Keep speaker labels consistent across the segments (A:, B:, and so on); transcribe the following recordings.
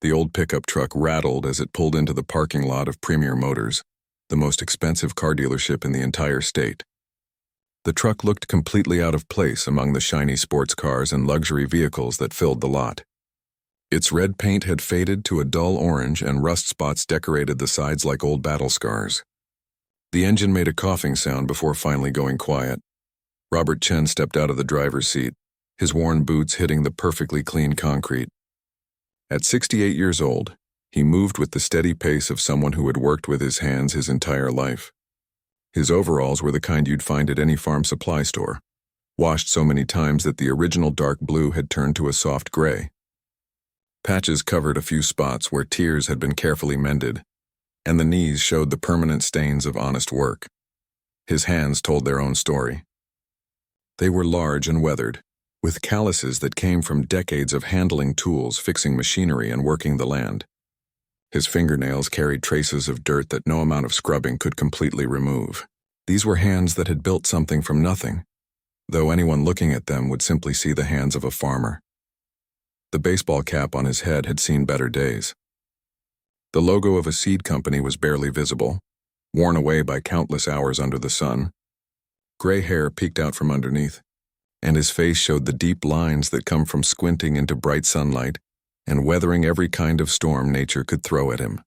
A: The old pickup truck rattled as it pulled into the parking lot of Premier Motors, the most expensive car dealership in the entire state. The truck looked completely out of place among the shiny sports cars and luxury vehicles that filled the lot. Its red paint had faded to a dull orange, and rust spots decorated the sides like old battle scars. The engine made a coughing sound before finally going quiet. Robert Chen stepped out of the driver's seat, his worn boots hitting the perfectly clean concrete. At 68 years old, he moved with the steady pace of someone who had worked with his hands his entire life. His overalls were the kind you'd find at any farm supply store, washed so many times that the original dark blue had turned to a soft gray. Patches covered a few spots where tears had been carefully mended, and the knees showed the permanent stains of honest work. His hands told their own story. They were large and weathered, with calluses that came from decades of handling tools, fixing machinery, and working the land. His fingernails carried traces of dirt that no amount of scrubbing could completely remove. These were hands that had built something from nothing, though anyone looking at them would simply see the hands of a farmer. The baseball cap on his head had seen better days. The logo of a seed company was barely visible, worn away by countless hours under the sun. Gray hair peeked out from underneath, and his face showed the deep lines that come from squinting into bright sunlight and weathering every kind of storm nature could throw at him.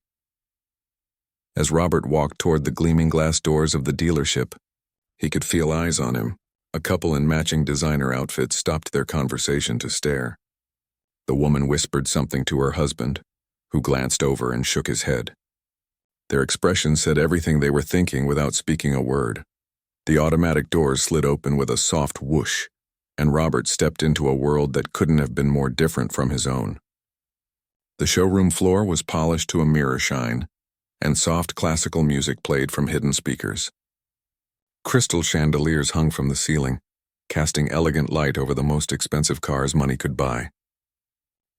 A: As Robert walked toward the gleaming glass doors of the dealership, he could feel eyes on him. A couple in matching designer outfits stopped their conversation to stare. The woman whispered something to her husband, who glanced over and shook his head. Their expression said everything they were thinking without speaking a word. The automatic doors slid open with a soft whoosh, and Robert stepped into a world that couldn't have been more different from his own. The showroom floor was polished to a mirror shine, and soft classical music played from hidden speakers. Crystal chandeliers hung from the ceiling, casting elegant light over the most expensive cars money could buy.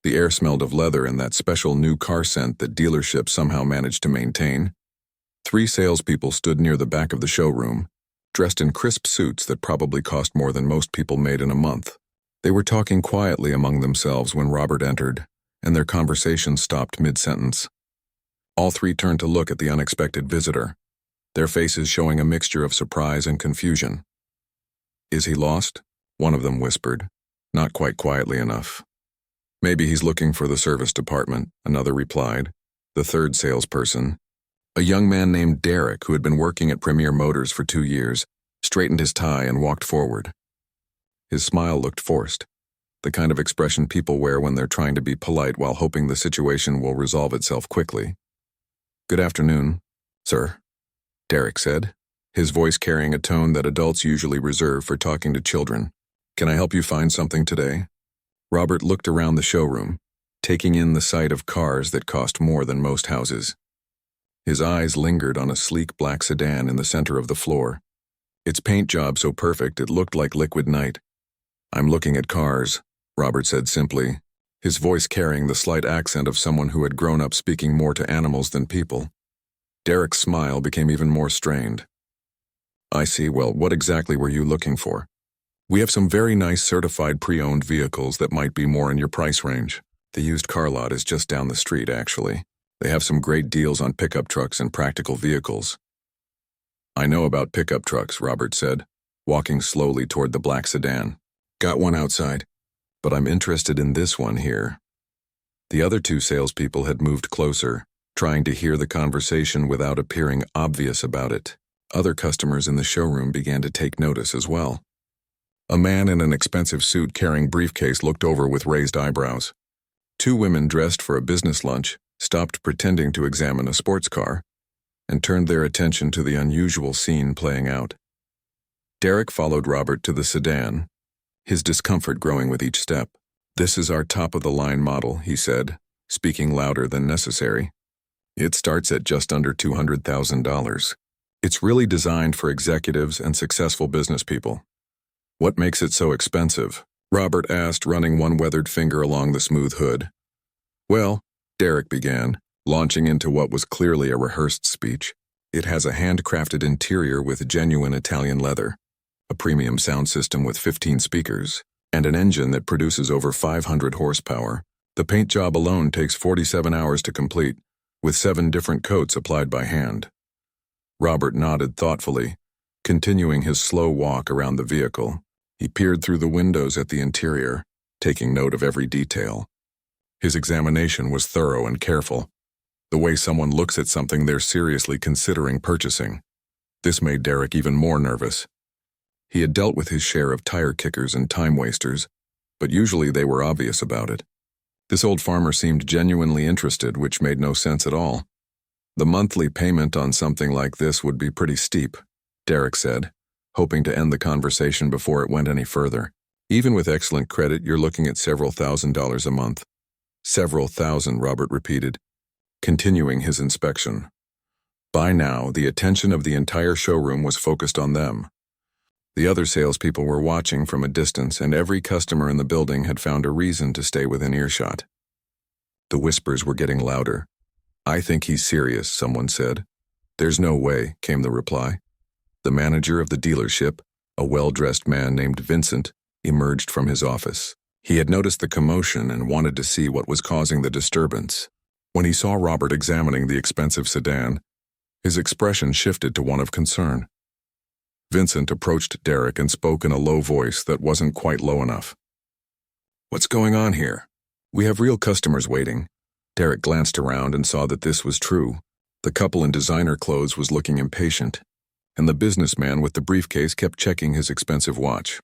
A: The air smelled of leather and that special new car scent that dealerships somehow managed to maintain. 3 salespeople stood near the back of the showroom, dressed in crisp suits that probably cost more than most people made in a month. They were talking quietly among themselves when Robert entered, and their conversation stopped mid-sentence. All 3 turned to look at the unexpected visitor, their faces showing a mixture of surprise and confusion. "Is he lost?" one of them whispered, not quite quietly enough. "Maybe he's looking for the service department," another replied. The third salesperson, a young man named Derek who had been working at Premier Motors for 2 years, straightened his tie and walked forward. His smile looked forced, the kind of expression people wear when they're trying to be polite while hoping the situation will resolve itself quickly. "Good afternoon, sir," Derek said, his voice carrying a tone that adults usually reserve for talking to children. "Can I help you find something today?" Robert looked around the showroom, taking in the sight of cars that cost more than most houses. His eyes lingered on a sleek black sedan in the center of the floor, its paint job so perfect it looked like liquid night. "I'm looking at cars," Robert said simply, his voice carrying the slight accent of someone who had grown up speaking more to animals than people. Derek's smile became even more strained. "I see. Well, what exactly were you looking for?" "We have some very nice certified pre-owned vehicles that might be more in your price range. The used car lot is just down the street, actually. They have some great deals on pickup trucks and practical vehicles." "I know about pickup trucks," Robert said, walking slowly toward the black sedan. "Got one outside, but I'm interested in this one here." The other 2 salespeople had moved closer, trying to hear the conversation without appearing obvious about it. Other customers in the showroom began to take notice as well. A man in an expensive suit carrying briefcase looked over with raised eyebrows. 2 women dressed for a business lunch stopped pretending to examine a sports car and turned their attention to the unusual scene playing out. Derek followed Robert to the sedan, his discomfort growing with each step. "This is our top-of-the-line model," he said, speaking louder than necessary. "It starts at just under $200,000. It's really designed for executives and successful business people." "What makes it so expensive?" Robert asked, running one weathered finger along the smooth hood. "Well," Derek began, launching into what was clearly a rehearsed speech, "it has a handcrafted interior with genuine Italian leather, a premium sound system with 15 speakers, and an engine that produces over 500 horsepower, The paint job alone takes 47 hours to complete, with 7 different coats applied by hand. Robert nodded thoughtfully, continuing his slow walk around the vehicle. He peered through the windows at the interior, taking note of every detail. His examination was thorough and careful, the way someone looks at something they're seriously considering purchasing. This made Derek even more nervous. He had dealt with his share of tire kickers and time wasters, but usually they were obvious about it. This old farmer seemed genuinely interested, which made no sense at all. The monthly payment on something like this would be pretty steep, Derek said, hoping to end the conversation before it went any further. Even with excellent credit, you're looking at several $1,000s a month. Several thousand, Robert repeated, continuing his inspection. By now, the attention of the entire showroom was focused on them. The other salespeople were watching from a distance, and every customer in the building had found a reason to stay within earshot. The whispers were getting louder. "I think he's serious," someone said. "There's no way," came the reply. The manager of the dealership, a well-dressed man named Vincent, emerged from his office. He had noticed the commotion and wanted to see what was causing the disturbance. When he saw Robert examining the expensive sedan, his expression shifted to one of concern. Vincent approached Derek and spoke in a low voice that wasn't quite low enough. "What's going on here? We have real customers waiting." Derek glanced around and saw that this was true. The couple in designer clothes was looking impatient, and the businessman with the briefcase kept checking his expensive watch.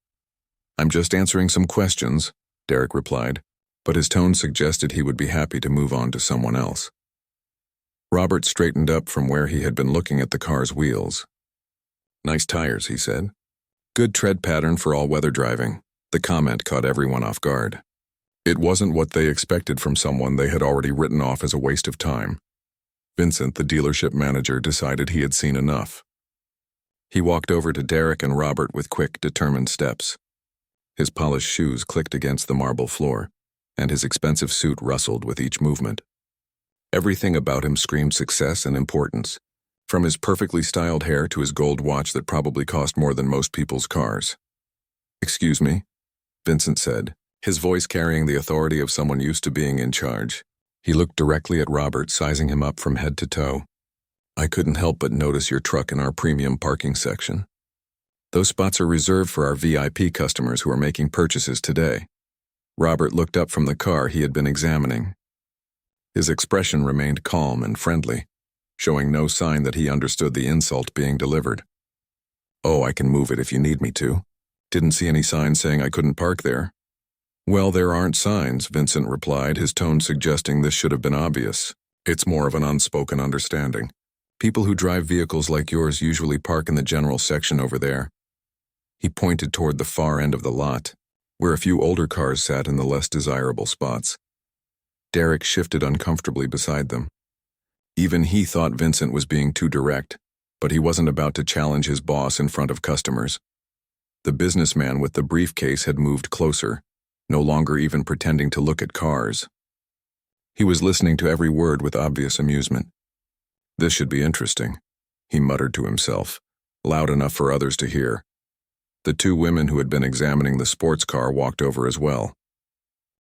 A: "I'm just answering some questions," Derek replied, but his tone suggested he would be happy to move on to someone else. Robert straightened up from where he had been looking at the car's wheels. "Nice tires," he said. "Good tread pattern for all-weather driving." The comment caught everyone off guard. It wasn't what they expected from someone they had already written off as a waste of time. Vincent, the dealership manager, decided he had seen enough. He walked over to Derek and Robert with quick, determined steps. His polished shoes clicked against the marble floor, and his expensive suit rustled with each movement. Everything about him screamed success and importance, from his perfectly styled hair to his gold watch that probably cost more than most people's cars. "Excuse me," Vincent said, his voice carrying the authority of someone used to being in charge. He looked directly at Robert, sizing him up from head to toe. "I couldn't help but notice your truck in our premium parking section. Those spots are reserved for our VIP customers who are making purchases today." Robert looked up from the car he had been examining. His expression remained calm and friendly, showing no sign that he understood the insult being delivered. "Oh, I can move it if you need me to. Didn't see any signs saying I couldn't park there." "Well, there aren't signs," Vincent replied, his tone suggesting this should have been obvious. "It's more of an unspoken understanding. People who drive vehicles like yours usually park in the general section over there." He pointed toward the far end of the lot, where a few older cars sat in the less desirable spots. Derek shifted uncomfortably beside them. Even he thought Vincent was being too direct, but he wasn't about to challenge his boss in front of customers. The businessman with the briefcase had moved closer, no longer even pretending to look at cars. He was listening to every word with obvious amusement. "This should be interesting," he muttered to himself, loud enough for others to hear. The two women who had been examining the sports car walked over as well.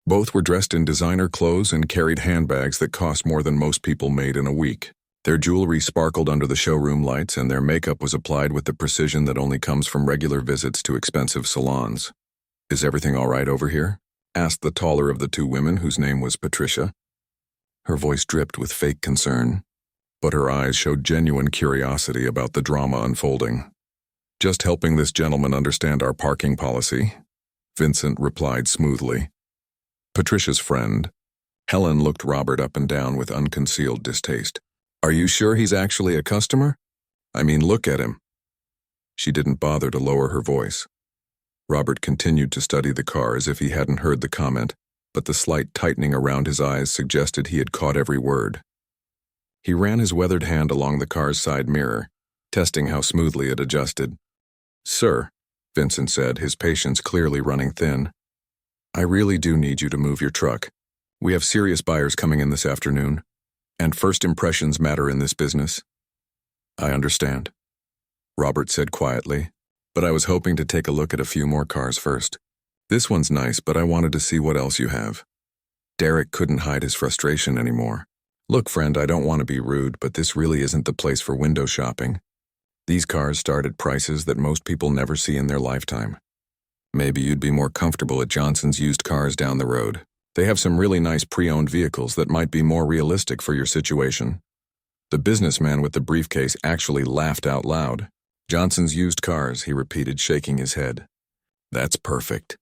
A: Both were dressed in designer clothes and carried handbags that cost more than most people made in a week. Their jewelry sparkled under the showroom lights, and their makeup was applied with the precision that only comes from regular visits to expensive salons. "Is everything all right over here?" asked the taller of the two women, whose name was Patricia. Her voice dripped with fake concern, but her eyes showed genuine curiosity about the drama unfolding. "Just helping this gentleman understand our parking policy," Vincent replied smoothly. Patricia's friend, Helen, looked Robert up and down with unconcealed distaste. "Are you sure he's actually a customer? I mean, look at him." She didn't bother to lower her voice. Robert continued to study the car as if he hadn't heard the comment, but the slight tightening around his eyes suggested he had caught every word. He ran his weathered hand along the car's side mirror, testing how smoothly it adjusted. "Sir," Vincent said, his patience clearly running thin, "I really do need you to move your truck. We have serious buyers coming in this afternoon, and first impressions matter in this business." "I understand," Robert said quietly, "but I was hoping to take a look at a few more cars first. This one's nice, but I wanted to see what else you have." Derek couldn't hide his frustration anymore. Look, friend, I don't want to be rude, but this really isn't the place for window shopping. These cars start at prices that most people never see in their lifetime. Maybe you'd be more comfortable at Johnson's Used Cars down the road. They have some really nice pre-owned vehicles that might be more realistic for your situation. The businessman with the briefcase actually laughed out loud. Johnson's Used Cars, he repeated, shaking his head. That's perfect.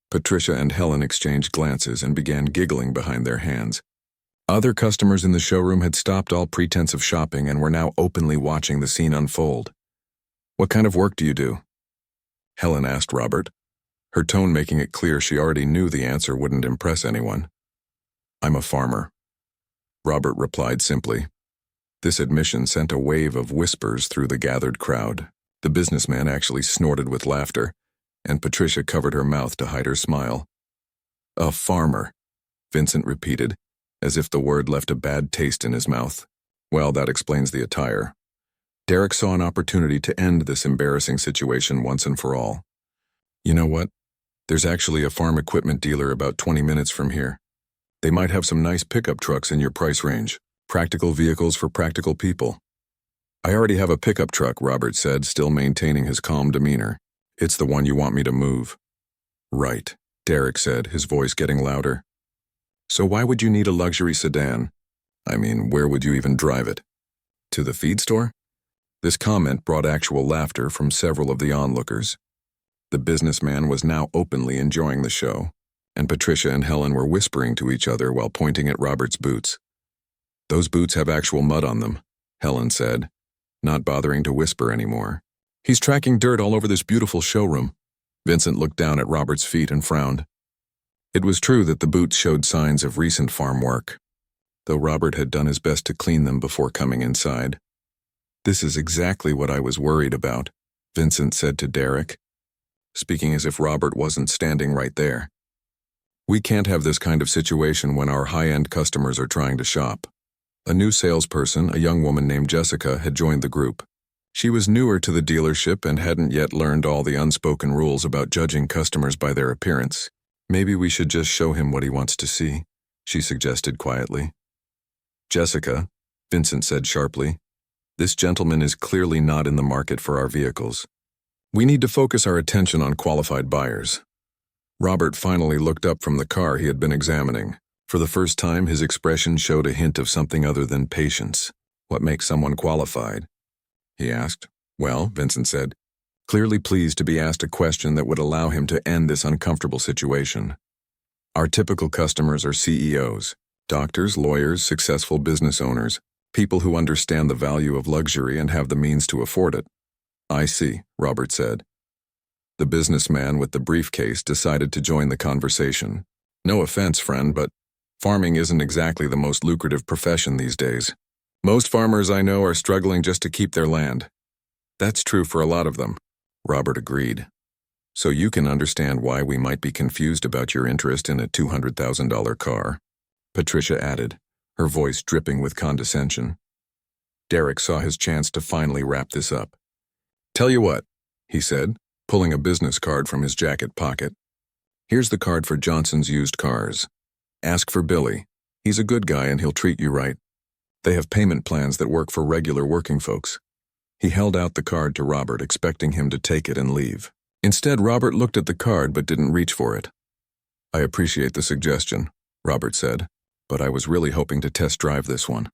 A: Patricia and Helen exchanged glances and began giggling behind their hands. Other customers in the showroom had stopped all pretense of shopping and were now openly watching the scene unfold. What kind of work do you do? Helen asked Robert, her tone making it clear she already knew the answer wouldn't impress anyone. I'm a farmer. Robert replied simply. This admission sent a wave of whispers through the gathered crowd. The businessman actually snorted with laughter, and Patricia covered her mouth to hide her smile. A farmer, Vincent repeated, as if the word left a bad taste in his mouth. Well, that explains the attire. Derek saw an opportunity to end this embarrassing situation once and for all. You know what? There's actually a farm equipment dealer about 20 minutes from here. They might have some nice pickup trucks in your price range. Practical vehicles for practical people. I already have a pickup truck, Robert said, still maintaining his calm demeanor. It's the one you want me to move. Right, Derek said, his voice getting louder. So why would you need a luxury sedan? I mean, where would you even drive it? To the feed store? This comment brought actual laughter from several of the onlookers. The businessman was now openly enjoying the show, and Patricia and Helen were whispering to each other while pointing at Robert's boots. Those boots have actual mud on them, Helen said, not bothering to whisper anymore. He's tracking dirt all over this beautiful showroom. Vincent looked down at Robert's feet and frowned. It was true that the boots showed signs of recent farm work, though Robert had done his best to clean them before coming inside. This is exactly what I was worried about, Vincent said to Derek, speaking as if Robert wasn't standing right there. We can't have this kind of situation when our high-end customers are trying to shop. A new salesperson, a young woman named Jessica, had joined the group. She was newer to the dealership and hadn't yet learned all the unspoken rules about judging customers by their appearance. Maybe we should just show him what he wants to see, she suggested quietly. Jessica, Vincent said sharply, this gentleman is clearly not in the market for our vehicles. We need to focus our attention on qualified buyers. Robert finally looked up from the car he had been examining. For the first time, his expression showed a hint of something other than patience. What makes someone qualified? He asked. Well, Vincent said, clearly pleased to be asked a question that would allow him to end this uncomfortable situation. Our typical customers are CEOs, doctors, lawyers, successful business owners, people who understand the value of luxury and have the means to afford it. I see, Robert said. The businessman with the briefcase decided to join the conversation. No offense, friend, but farming isn't exactly the most lucrative profession these days. Most farmers I know are struggling just to keep their land. That's true for a lot of them, Robert agreed. So you can understand why we might be confused about your interest in a $200,000 car, Patricia added, her voice dripping with condescension. Derek saw his chance to finally wrap this up. Tell you what, he said, pulling a business card from his jacket pocket. Here's the card for Johnson's Used Cars. Ask for Billy. He's a good guy and he'll treat you right. They have payment plans that work for regular working folks. He held out the card to Robert, expecting him to take it and leave. Instead, Robert looked at the card but didn't reach for it. I appreciate the suggestion, Robert said, but I was really hoping to test drive this one.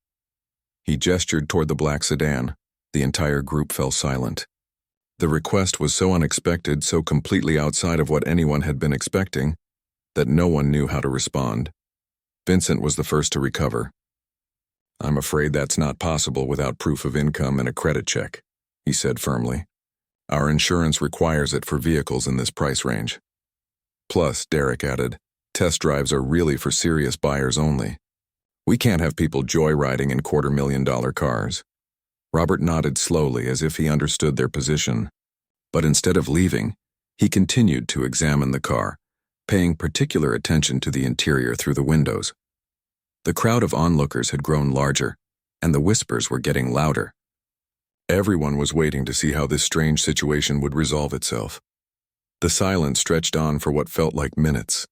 A: He gestured toward the black sedan. The entire group fell silent. The request was so unexpected, so completely outside of what anyone had been expecting, that no one knew how to respond. Vincent was the first to recover. I'm afraid that's not possible without proof of income and a credit check, he said firmly. Our insurance requires it for vehicles in this price range. Plus, Derek added, test drives are really for serious buyers only. We can't have people joyriding in $250,000 cars. Robert nodded slowly as if he understood their position. But instead of leaving, he continued to examine the car, paying particular attention to the interior through the windows. The crowd of onlookers had grown larger, and the whispers were getting louder. Everyone was waiting to see how this strange situation would resolve itself. The silence stretched on for what felt like minutes.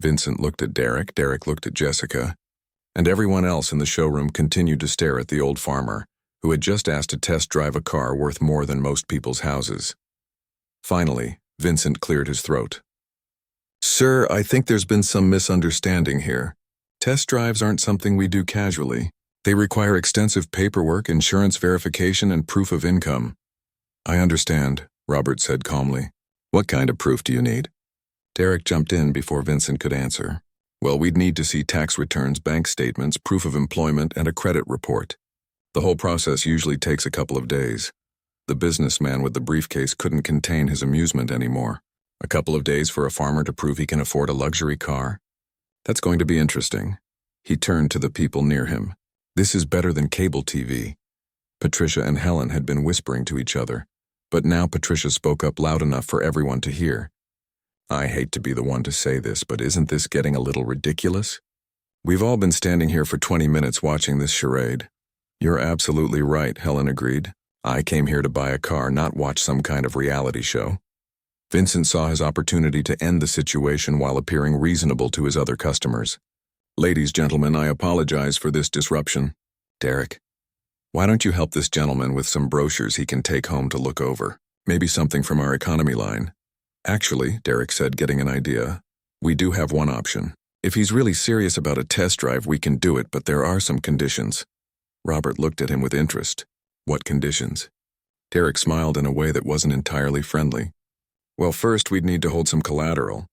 A: Vincent looked at Derek, Derek looked at Jessica, and everyone else in the showroom continued to stare at the old farmer, who had just asked to test drive a car worth more than most people's houses. Finally, Vincent cleared his throat. "Sir, I think there's been some misunderstanding here. Test drives aren't something we do casually. They require extensive paperwork, insurance verification, and proof of income." "I understand," Robert said calmly. "What kind of proof do you need?" Derek jumped in before Vincent could answer. "Well, we'd need to see tax returns, bank statements, proof of employment, and a credit report. The whole process usually takes a couple of days." The businessman with the briefcase couldn't contain his amusement anymore. A couple of days for a farmer to prove he can afford a luxury car? That's going to be interesting. He turned to the people near him. This is better than cable TV. Patricia and Helen had been whispering to each other, but now Patricia spoke up loud enough for everyone to hear. "I hate to be the one to say this, but isn't this getting a little ridiculous? We've all been standing here for 20 minutes watching this charade." "You're absolutely right," Helen agreed. "I came here to buy a car, not watch some kind of reality show." Vincent saw his opportunity to end the situation while appearing reasonable to his other customers. "Ladies, gentlemen, I apologize for this disruption. Derek, why don't you help this gentleman with some brochures he can take home to look over? Maybe something from our economy line." "Actually," Derek said, getting an idea, "we do have one option. If he's really serious about a test drive, we can do it, but there are some conditions." Robert looked at him with interest. "What conditions?" Derek smiled in a way that wasn't entirely friendly. "Well, first we'd need to hold some collateral.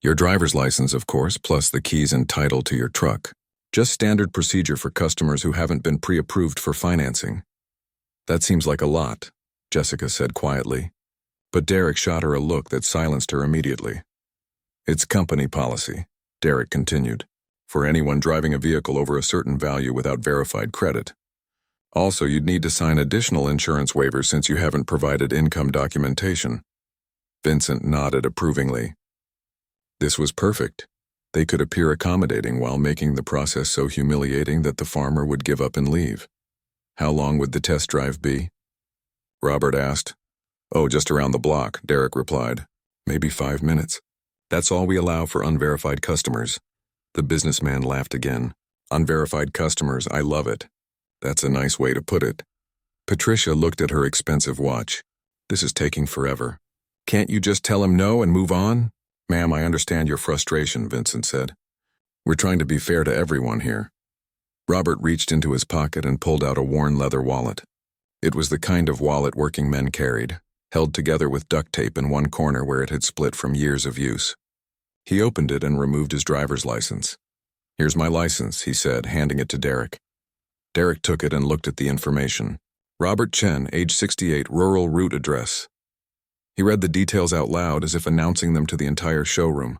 A: Your driver's license, of course, plus the keys and title to your truck. Just standard procedure for customers who haven't been pre-approved for financing." "That seems like a lot," Jessica said quietly. But Derek shot her a look that silenced her immediately. "It's company policy," Derek continued, "for anyone driving a vehicle over a certain value without verified credit. Also, you'd need to sign additional insurance waivers since you haven't provided income documentation." Vincent nodded approvingly. This was perfect. They could appear accommodating while making the process so humiliating that the farmer would give up and leave. "How long would the test drive be?" Robert asked. "Oh, just around the block," Derek replied. "Maybe 5 minutes. That's all we allow for unverified customers." The businessman laughed again. "Unverified customers, I love it. That's a nice way to put it." Patricia looked at her expensive watch. "This is taking forever. Can't you just tell him no and move on?" "Ma'am, I understand your frustration," Vincent said. "We're trying to be fair to everyone here." Robert reached into his pocket and pulled out a worn leather wallet. It was the kind of wallet working men carried, held together with duct tape in one corner where it had split from years of use. He opened it and removed his driver's license. "Here's my license," he said, handing it to Derek. Derek took it and looked at the information. "Robert Chen, age 68, rural route address." He read the details out loud as if announcing them to the entire showroom.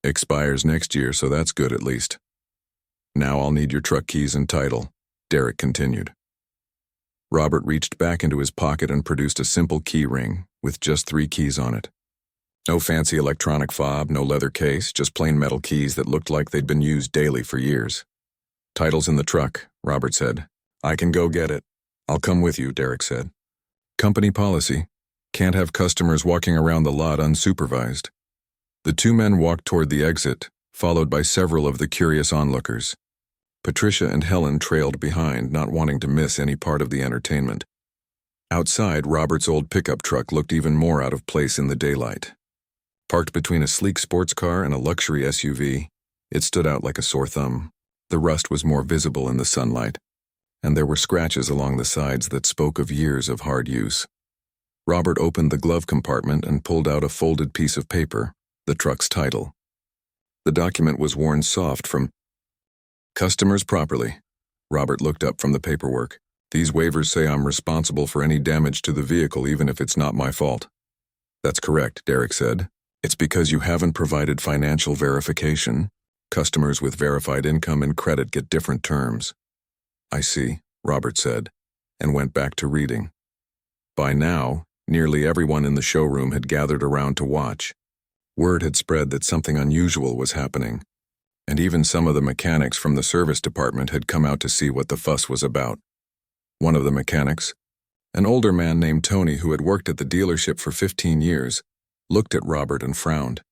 A: "Expires next year, so that's good at least. Now I'll need your truck keys and title," Derek continued. Robert reached back into his pocket and produced a simple key ring with just 3 keys on it. No fancy electronic fob, no leather case, just plain metal keys that looked like they'd been used daily for years. "Title's in the truck," Robert said. "I can go get it." "I'll come with you," Derek said. "Company policy. Can't have customers walking around the lot unsupervised." The 2 men walked toward the exit, followed by several of the curious onlookers. Patricia and Helen trailed behind, not wanting to miss any part of the entertainment. Outside, Robert's old pickup truck looked even more out of place in the daylight. Parked between a sleek sports car and a luxury SUV, it stood out like a sore thumb. The rust was more visible in the sunlight, and there were scratches along the sides that spoke of years of hard use. Robert opened the glove compartment and pulled out a folded piece of paper, the truck's title. The document was worn soft from "Customers properly." Robert looked up from the paperwork. "These waivers say I'm responsible for any damage to the vehicle even if it's not my fault." "That's correct," Derek said. "It's because you haven't provided financial verification. Customers with verified income and credit get different terms." "I see," Robert said, and went back to reading. By now, nearly everyone in the showroom had gathered around to watch. Word had spread that something unusual was happening, and even some of the mechanics from the service department had come out to see what the fuss was about. One of the mechanics, an older man named Tony who had worked at the dealership for 15 years, looked at Robert and frowned.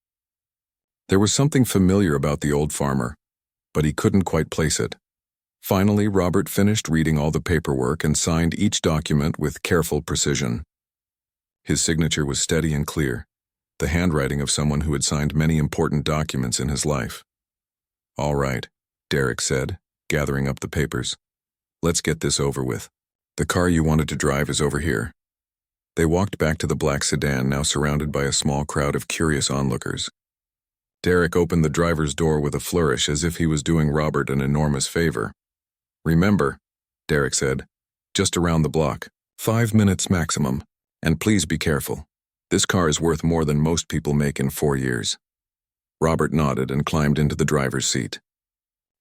A: There was something familiar about the old farmer, but he couldn't quite place it. Finally, Robert finished reading all the paperwork and signed each document with careful precision. His signature was steady and clear, the handwriting of someone who had signed many important documents in his life. "All right," Derek said, gathering up the papers. "Let's get this over with. The car you wanted to drive is over here." They walked back to the black sedan, now surrounded by a small crowd of curious onlookers. Derek opened the driver's door with a flourish as if he was doing Robert an enormous favor. "Remember," Derek said, "just around the block. 5 minutes maximum. And please be careful. This car is worth more than most people make in 4 years." Robert nodded and climbed into the driver's seat.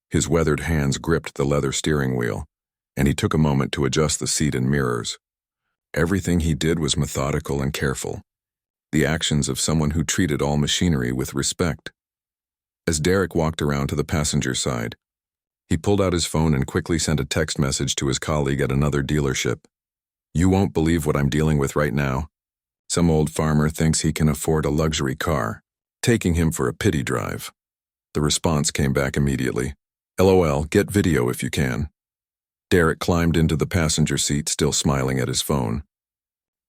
A: His weathered hands gripped the leather steering wheel, and he took a moment to adjust the seat and mirrors. Everything he did was methodical and careful, the actions of someone who treated all machinery with respect. As Derek walked around to the passenger side, he pulled out his phone and quickly sent a text message to his colleague at another dealership. "You won't believe what I'm dealing with right now. Some old farmer thinks he can afford a luxury car, taking him for a pity drive." The response came back immediately. "LOL, get video if you can." Derek climbed into the passenger seat, still smiling at his phone.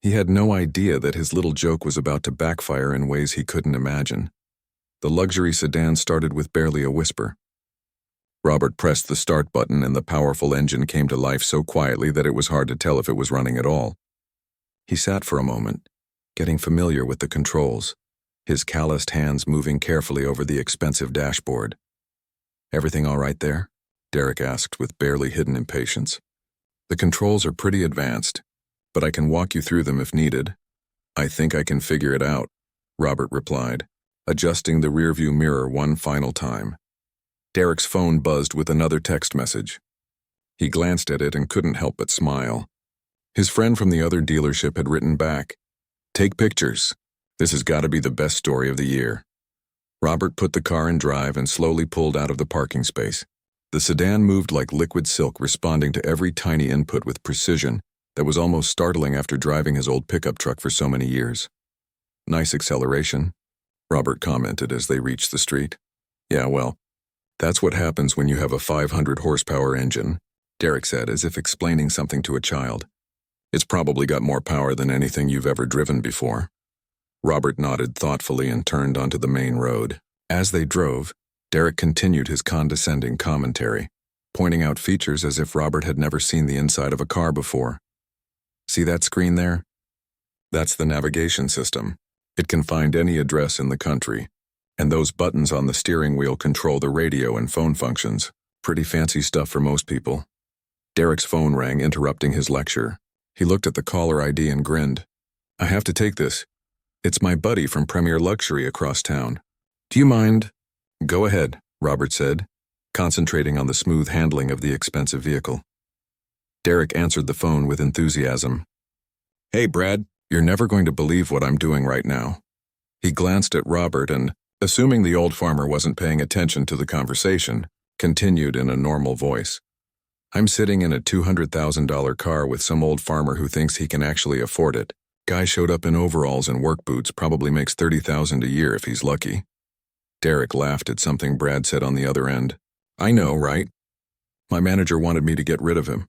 A: He had no idea that his little joke was about to backfire in ways he couldn't imagine. The luxury sedan started with barely a whisper. Robert pressed the start button and the powerful engine came to life so quietly that it was hard to tell if it was running at all. He sat for a moment, getting familiar with the controls, his calloused hands moving carefully over the expensive dashboard. "Everything all right there?" Derek asked with barely hidden impatience. "The controls are pretty advanced, but I can walk you through them if needed." "I think I can figure it out," Robert replied, adjusting the rearview mirror one final time. Derek's phone buzzed with another text message. He glanced at it and couldn't help but smile. His friend from the other dealership had written back, "Take pictures. This has got to be the best story of the year." Robert put the car in drive and slowly pulled out of the parking space. The sedan moved like liquid silk, responding to every tiny input with precision that was almost startling after driving his old pickup truck for so many years. "Nice acceleration," Robert commented as they reached the street. "Yeah, well, that's what happens when you have a 500 horsepower engine," Derek said as if explaining something to a child. "It's probably got more power than anything you've ever driven before." Robert nodded thoughtfully and turned onto the main road. As they drove, Derek continued his condescending commentary, pointing out features as if Robert had never seen the inside of a car before. "See that screen there? That's the navigation system. It can find any address in the country, and those buttons on the steering wheel control the radio and phone functions. Pretty fancy stuff for most people." Derek's phone rang, interrupting his lecture. He looked at the caller ID and grinned. "I have to take this. It's my buddy from Premier Luxury across town. Do you mind?" "Go ahead," Robert said, concentrating on the smooth handling of the expensive vehicle. Derek answered the phone with enthusiasm. "Hey, Brad, you're never going to believe what I'm doing right now." He glanced at Robert and, assuming the old farmer wasn't paying attention to the conversation, continued in a normal voice. "I'm sitting in a $200,000 car with some old farmer who thinks he can actually afford it. Guy showed up in overalls and work boots, probably makes $30,000 a year if he's lucky." Derek laughed at something Brad said on the other end. "I know, right? My manager wanted me to get rid of him,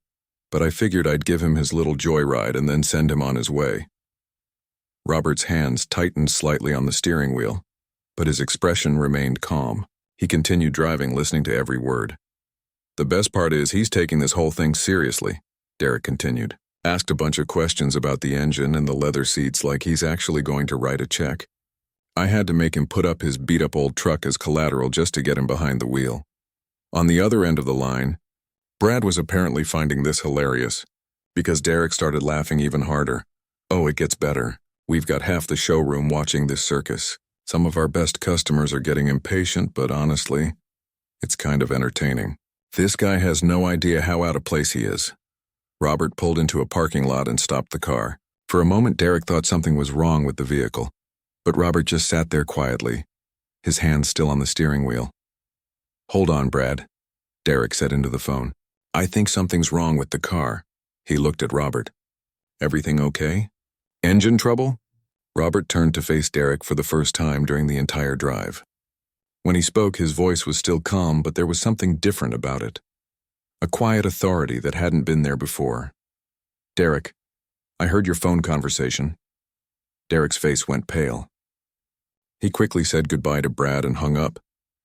A: but I figured I'd give him his little joyride and then send him on his way." Robert's hands tightened slightly on the steering wheel, but his expression remained calm. He continued driving, listening to every word. "The best part is he's taking this whole thing seriously," Derek continued. "Asked a bunch of questions about the engine and the leather seats like he's actually going to write a check. I had to make him put up his beat-up old truck as collateral just to get him behind the wheel." On the other end of the line, Brad was apparently finding this hilarious, because Derek started laughing even harder. "Oh, it gets better. We've got half the showroom watching this circus. Some of our best customers are getting impatient, but honestly, it's kind of entertaining. This guy has no idea how out of place he is." Robert pulled into a parking lot and stopped the car. For a moment, Derek thought something was wrong with the vehicle, but Robert just sat there quietly, his hands still on the steering wheel. "Hold on, Brad," Derek said into the phone. "I think something's wrong with the car." He looked at Robert. "Everything okay? Engine trouble?" Robert turned to face Derek for the first time during the entire drive. When he spoke, his voice was still calm, but there was something different about it. A quiet authority that hadn't been there before. "Derek, I heard your phone conversation." Derek's face went pale. He quickly said goodbye to Brad and hung up,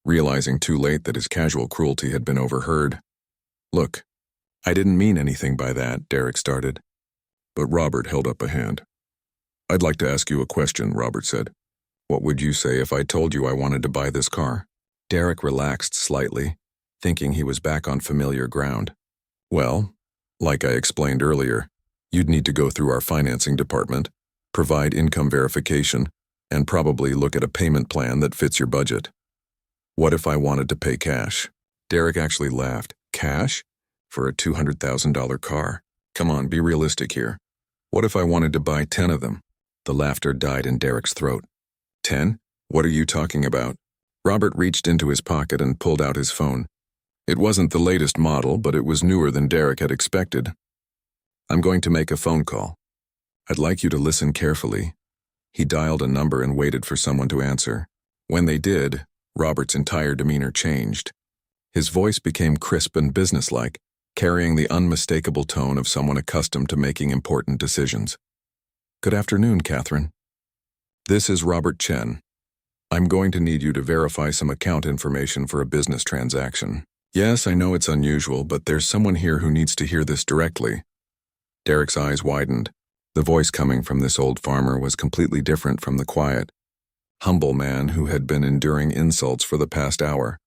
A: realizing too late that his casual cruelty had been overheard. "Look, I didn't mean anything by that," Derek started. But Robert held up a hand. "I'd like to ask you a question," Robert said. "What would you say if I told you I wanted to buy this car?" Derek relaxed slightly, thinking he was back on familiar ground. "Well, like I explained earlier, you'd need to go through our financing department, provide income verification, and probably look at a payment plan that fits your budget. What if I wanted to pay cash?" Derek actually laughed. "Cash? For a $200,000 car? Come on, be realistic here. What if I wanted to buy 10 of them?" The laughter died in Derek's throat. 10? What are you talking about? Robert reached into his pocket and pulled out his phone. It wasn't the latest model, but it was newer than Derek had expected. "I'm going to make a phone call. I'd like you to listen carefully." He dialed a number and waited for someone to answer. When they did, Robert's entire demeanor changed. His voice became crisp and businesslike, carrying the unmistakable tone of someone accustomed to making important decisions. "Good afternoon, Catherine. This is Robert Chen. I'm going to need you to verify some account information for a business transaction." "Yes, I know it's unusual, but there's someone here who needs to hear this directly." Derek's eyes widened. The voice coming from this old farmer was completely different from the quiet, humble man who had been enduring insults for the past hour.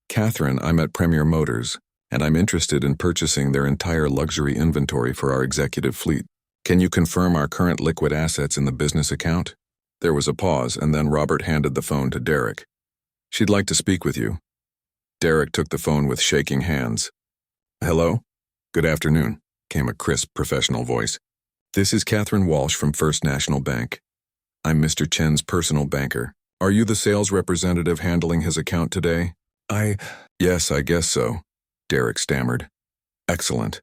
A: "Catherine, I'm at Premier Motors, and I'm interested in purchasing their entire luxury inventory for our executive fleet. Can you confirm our current liquid assets in the business account?" There was a pause, and then Robert handed the phone to Derek. "She'd like to speak with you." Derek took the phone with shaking hands. "Hello? Good afternoon," came a crisp, professional voice. "This is Catherine Walsh from First National Bank. I'm Mr. Chen's personal banker. Are you the sales representative handling his account today?" Yes, I guess so," Derek stammered. "Excellent.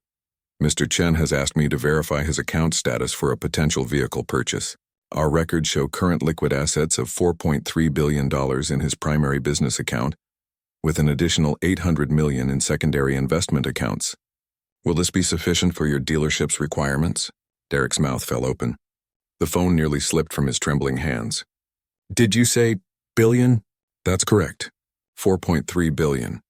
A: Mr. Chen has asked me to verify his account status for a potential vehicle purchase. Our records show current liquid assets of $4.3 billion in his primary business account, with an additional $800 million in secondary investment accounts. Will this be sufficient for your dealership's requirements?" Derek's mouth fell open. The phone nearly slipped from his trembling hands. "Did you say billion?" "That's correct. $4.3 billion.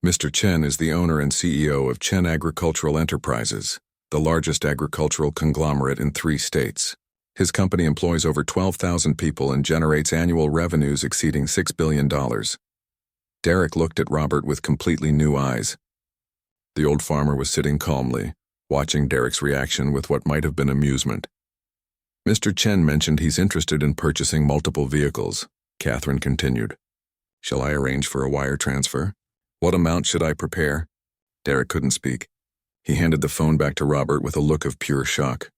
A: Mr. Chen is the owner and CEO of Chen Agricultural Enterprises, the largest agricultural conglomerate in 3 states. His company employs over 12,000 people and generates annual revenues exceeding $6 billion. Derek looked at Robert with completely new eyes. The old farmer was sitting calmly, watching Derek's reaction with what might have been amusement. "Mr. Chen mentioned he's interested in purchasing multiple vehicles," Catherine continued. "Shall I arrange for a wire transfer? What amount should I prepare?" Derek couldn't speak. He handed the phone back to Robert with a look of pure shock.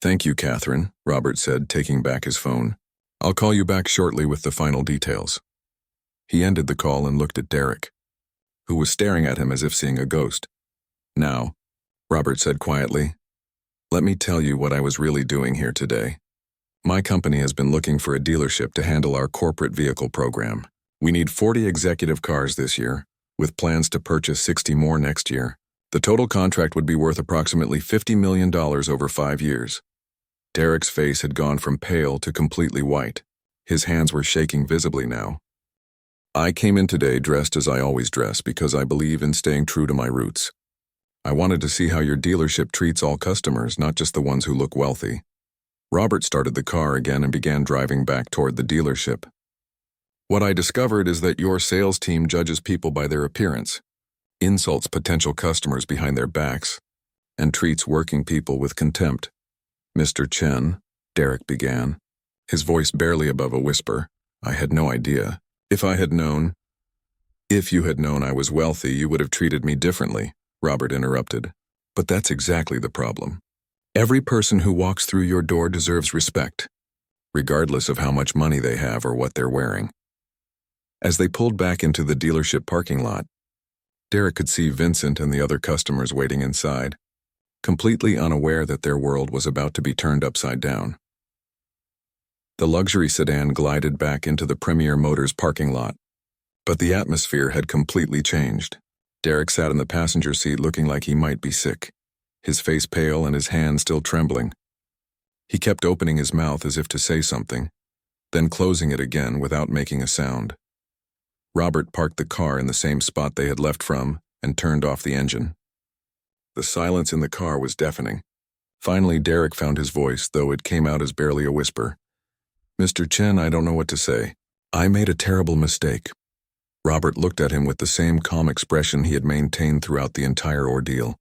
A: "Thank you, Catherine," Robert said, taking back his phone. "I'll call you back shortly with the final details." He ended the call and looked at Derek, who was staring at him as if seeing a ghost. "Now," Robert said quietly, "let me tell you what I was really doing here today. My company has been looking for a dealership to handle our corporate vehicle program. We need 40 executive cars this year, with plans to purchase 60 more next year. The total contract would be worth approximately $50 million over 5 years. Derek's face had gone from pale to completely white. His hands were shaking visibly now. "I came in today dressed as I always dress because I believe in staying true to my roots. I wanted to see how your dealership treats all customers, not just the ones who look wealthy." Robert started the car again and began driving back toward the dealership. "What I discovered is that your sales team judges people by their appearance, insults potential customers behind their backs, and treats working people with contempt. Mr. Chen," Derek began, his voice barely above a whisper, "I had no idea. If you had known I was wealthy, you would have treated me differently," Robert interrupted. "But that's exactly the problem. Every person who walks through your door deserves respect, regardless of how much money they have or what they're wearing." As they pulled back into the dealership parking lot, Derek could see Vincent and the other customers waiting inside, completely unaware that their world was about to be turned upside down. The luxury sedan glided back into the Premier Motors parking lot, But the atmosphere had completely changed. Derek sat in the passenger seat looking like he might be sick, his face pale and his hand still trembling. He kept opening his mouth as if to say something, then closing it again without making a sound. Robert parked the car in the same spot they had left from and turned off the engine. The silence in the car was deafening. Finally, Derek found his voice, though it came out as barely a whisper. "Mr. Chen, I don't know what to say. I made a terrible mistake." Robert looked at him with the same calm expression he had maintained throughout the entire ordeal.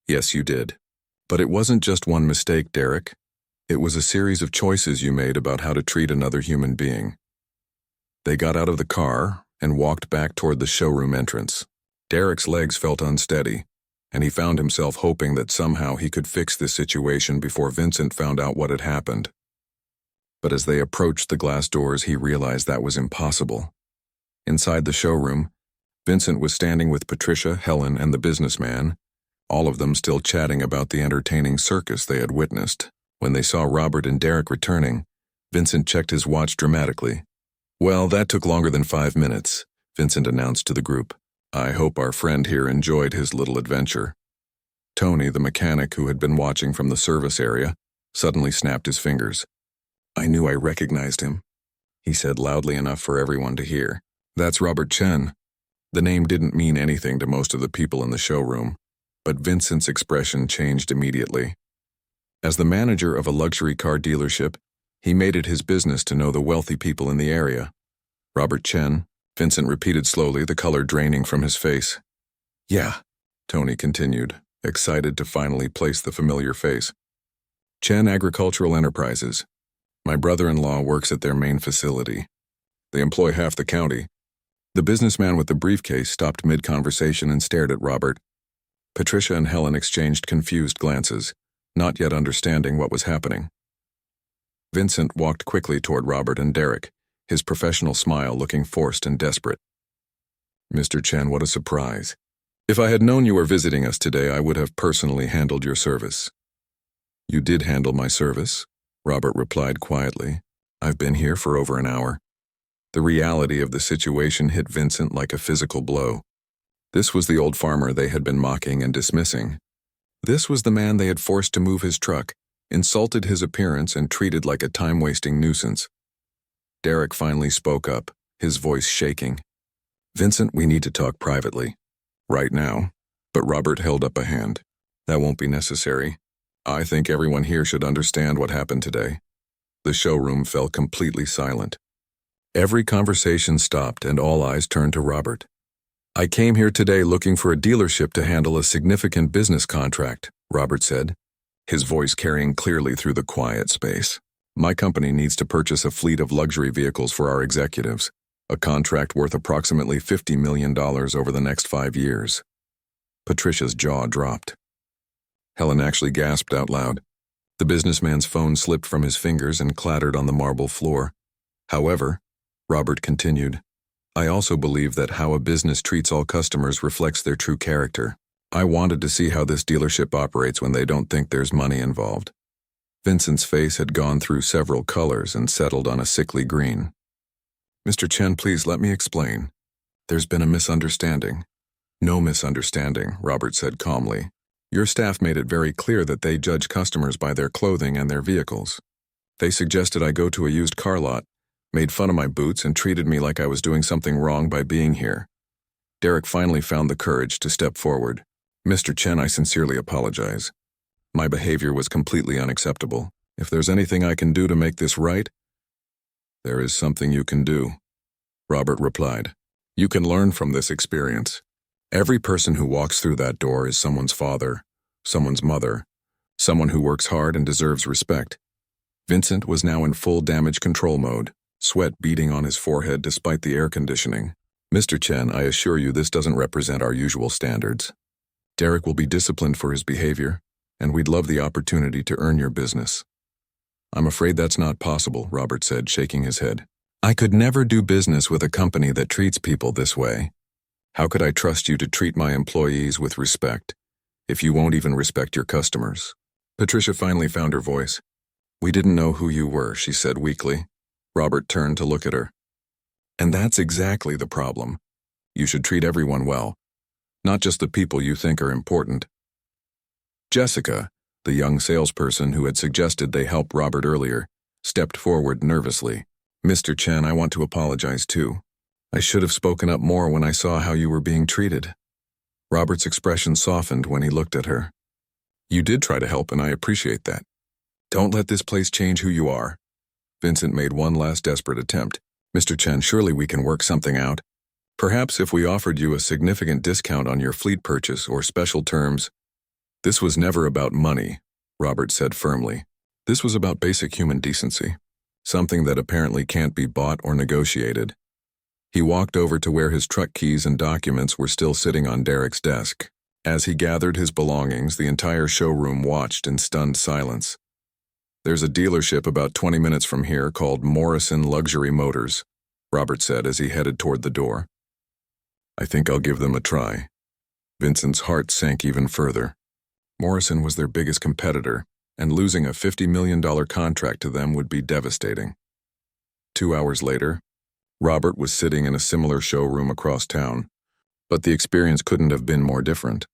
A: "Yes, you did. But it wasn't just one mistake, Derek. It was a series of choices you made about how to treat another human being." They got out of the car and walked back toward the showroom entrance. Derek's legs felt unsteady, and he found himself hoping that somehow he could fix this situation before Vincent found out what had happened. But as they approached the glass doors, he realized that was impossible. Inside the showroom, Vincent was standing with Patricia, Helen, and the businessman, all of them still chatting about the entertaining circus they had witnessed. When they saw Robert and Derek returning, Vincent checked his watch dramatically. "Well, that took longer than 5 minutes," Vincent announced to the group. "I hope our friend here enjoyed his little adventure." Tony, the mechanic who had been watching from the service area, suddenly snapped his fingers. "I knew I recognized him," he said loudly enough for everyone to hear. "That's Robert Chen." The name didn't mean anything to most of the people in the showroom, but Vincent's expression changed immediately. As the manager of a luxury car dealership, he made it his business to know the wealthy people in the area. "Robert Chen," Vincent repeated slowly, the color draining from his face. "Yeah," Tony continued, excited to finally place the familiar face. "Chen Agricultural Enterprises. My brother-in-law works at their main facility. They employ half the county." The businessman with the briefcase stopped mid-conversation and stared at Robert. Patricia and Helen exchanged confused glances, not yet understanding what was happening. Vincent walked quickly toward Robert and Derek, his professional smile looking forced and desperate. "Mr. Chen, what a surprise. If I had known you were visiting us today, I would have personally handled your service." "You did handle my service," Robert replied quietly. "I've been here for over an hour." The reality of the situation hit Vincent like a physical blow. This was the old farmer they had been mocking and dismissing. This was the man they had forced to move his truck, insulted his appearance, and treated like a time-wasting nuisance. Derek finally spoke up, his voice shaking. "Vincent, we need to talk privately. Right now." But Robert held up a hand. "That won't be necessary. I think everyone here should understand what happened today." The showroom fell completely silent. Every conversation stopped and all eyes turned to Robert. "I came here today looking for a dealership to handle a significant business contract," Robert said, his voice carrying clearly through the quiet space. "My company needs to purchase a fleet of luxury vehicles for our executives, a contract worth approximately $50 million over the next 5 years. Patricia's jaw dropped. Helen actually gasped out loud. The businessman's phone slipped from his fingers and clattered on the marble floor. However, Robert continued, "I also believe that how a business treats all customers reflects their true character. I wanted to see how this dealership operates when they don't think there's money involved." Vincent's face had gone through several colors and settled on a sickly green. "Mr. Chen, please let me explain. There's been a misunderstanding." "No misunderstanding," Robert said calmly. "Your staff made it very clear that they judge customers by their clothing and their vehicles. They suggested I go to a used car lot, made fun of my boots, and treated me like I was doing something wrong by being here." Derek finally found the courage to step forward. "Mr. Chen, I sincerely apologize. My behavior was completely unacceptable. If there's anything I can do to make this right..." "There is something you can do," Robert replied. "You can learn from this experience. Every person who walks through that door is someone's father, someone's mother, someone who works hard and deserves respect." Vincent was now in full damage control mode, sweat beading on his forehead despite the air conditioning. "Mr. Chen, I assure you this doesn't represent our usual standards. Derek will be disciplined for his behavior, and we'd love the opportunity to earn your business." "I'm afraid that's not possible," Robert said, shaking his head. "I could never do business with a company that treats people this way. How could I trust you to treat my employees with respect if you won't even respect your customers?" Patricia finally found her voice. "We didn't know who you were," she said weakly. Robert turned to look at her. And that's exactly the problem. You should treat everyone well, not just the people you think are important. Jessica, the young salesperson who had suggested they help Robert earlier, stepped forward nervously. "Mr. Chen, I want to apologize too. I should have spoken up more when I saw how you were being treated." Robert's expression softened when he looked at her. "You did try to help, and I appreciate that. Don't let this place change who you are." Vincent made one last desperate attempt. "Mr. Chen, surely we can work something out. Perhaps if we offered you a significant discount on your fleet purchase or special terms." "This was never about money," Robert said firmly. "This was about basic human decency, something that apparently can't be bought or negotiated." He walked over to where his truck keys and documents were still sitting on Derek's desk. As he gathered his belongings, the entire showroom watched in stunned silence. "There's a dealership about 20 minutes from here called Morrison Luxury Motors," Robert said as he headed toward the door. "I think I'll give them a try." Vincent's heart sank even further. Morrison was their biggest competitor, and losing a $50 million contract to them would be devastating. 2 hours later, Robert was sitting in a similar showroom across town, but the experience couldn't have been more different.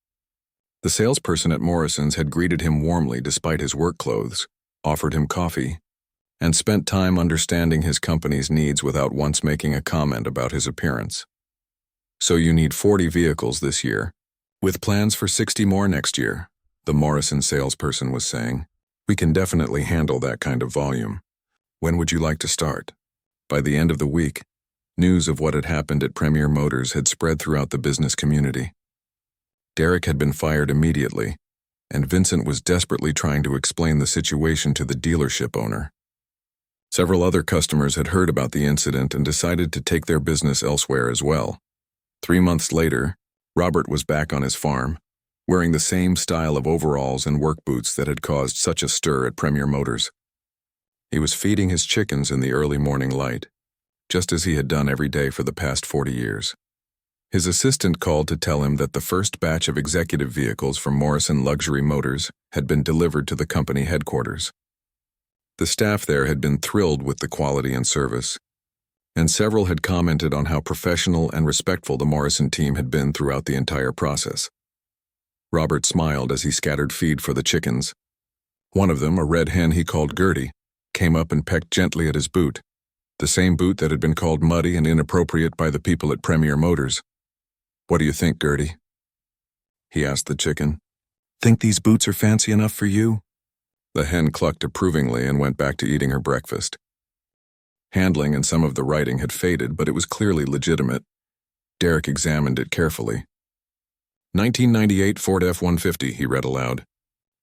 A: The salesperson at Morrison's had greeted him warmly despite his work clothes, offered him coffee, and spent time understanding his company's needs without once making a comment about his appearance. "So you need 40 vehicles this year, with plans for 60 more next year," the Morrison salesperson was saying. "We can definitely handle that kind of volume. When would you like to start?" By the end of the week, news of what had happened at Premier Motors had spread throughout the business community. Derek had been fired immediately, and Vincent was desperately trying to explain the situation to the dealership owner. Several other customers had heard about the incident and decided to take their business elsewhere as well. 3 months later, Robert was back on his farm, wearing the same style of overalls and work boots that had caused such a stir at Premier Motors. He was feeding his chickens in the early morning light, just as he had done every day for the past 40 years. His assistant called to tell him that the first batch of executive vehicles from Morrison Luxury Motors had been delivered to the company headquarters. The staff there had been thrilled with the quality and service, and several had commented on how professional and respectful the Morrison team had been throughout the entire process. Robert smiled as he scattered feed for the chickens. One of them, a red hen he called Gertie, came up and pecked gently at his boot, the same boot that had been called muddy and inappropriate by the people at Premier Motors. "What do you think, Gertie?" he asked the chicken. "Think these boots are fancy enough for you?" The hen clucked approvingly and went back to eating her breakfast. Handling and some of the writing had faded, but it was clearly legitimate. Derek examined it carefully. 1998 Ford F-150, he read aloud.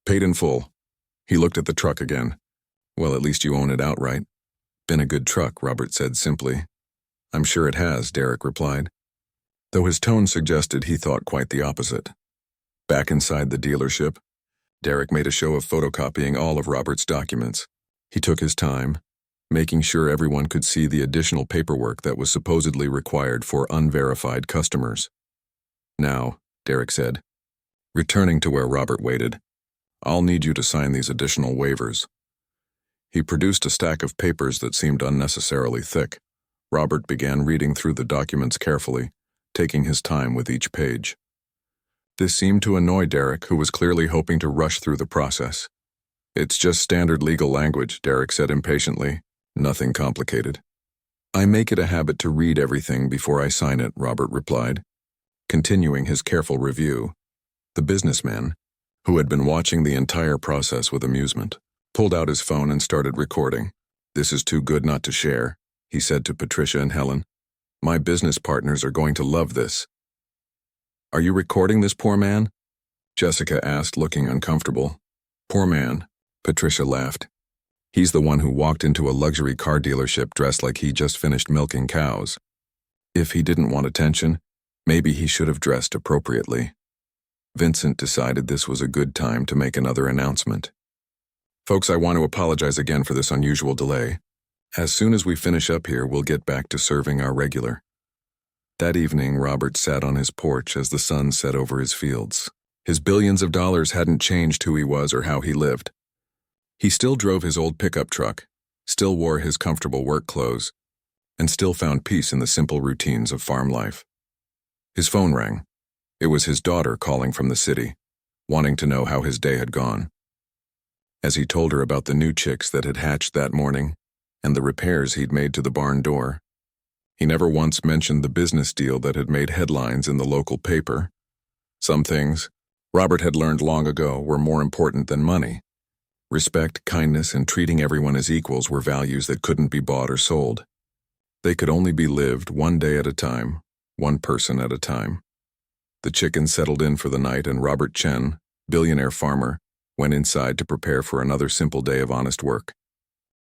A: "Paid in full." He looked at the truck again. "Well, at least you own it outright." "Been a good truck," Robert said simply. "I'm sure it has," Derek replied, though his tone suggested he thought quite the opposite. Back inside the dealership, Derek made a show of photocopying all of Robert's documents. He took his time, making sure everyone could see the additional paperwork that was supposedly required for unverified customers. "Now," Derek said, returning to where Robert waited, "I'll need you to sign these additional waivers." He produced a stack of papers that seemed unnecessarily thick. Robert began reading through the documents carefully, taking his time with each page. This seemed to annoy Derek, who was clearly hoping to rush through the process. "It's just standard legal language," Derek said impatiently. "Nothing complicated." "I make it a habit to read everything before I sign it," Robert replied, continuing his careful review. The businessman, who had been watching the entire process with amusement, pulled out his phone and started recording. "This is too good not to share," he said to Patricia and Helen. "My business partners are going to love this." "Are you recording this poor man?" Jessica asked, looking uncomfortable. "Poor man," Patricia laughed. "He's the one who walked into a luxury car dealership dressed like he just finished milking cows. If he didn't want attention, maybe he should have dressed appropriately." Vincent decided this was a good time to make another announcement. "Folks, I want to apologize again for this unusual delay. As soon as we finish up here, we'll get back to serving our regular." That evening, Robert sat on his porch as the sun set over his fields. His billions of dollars hadn't changed who he was or how he lived. He still drove his old pickup truck, still wore his comfortable work clothes, and still found peace in the simple routines of farm life. His phone rang. It was his daughter calling from the city, wanting to know how his day had gone. As he told her about the new chicks that had hatched that morning and the repairs he'd made to the barn door, he never once mentioned the business deal that had made headlines in the local paper. Some things, Robert had learned long ago, were more important than money. Respect, kindness, and treating everyone as equals were values that couldn't be bought or sold. They could only be lived one day at a time, one person at a time. The chickens settled in for the night, and Robert Chen, billionaire farmer, went inside to prepare for another simple day of honest work.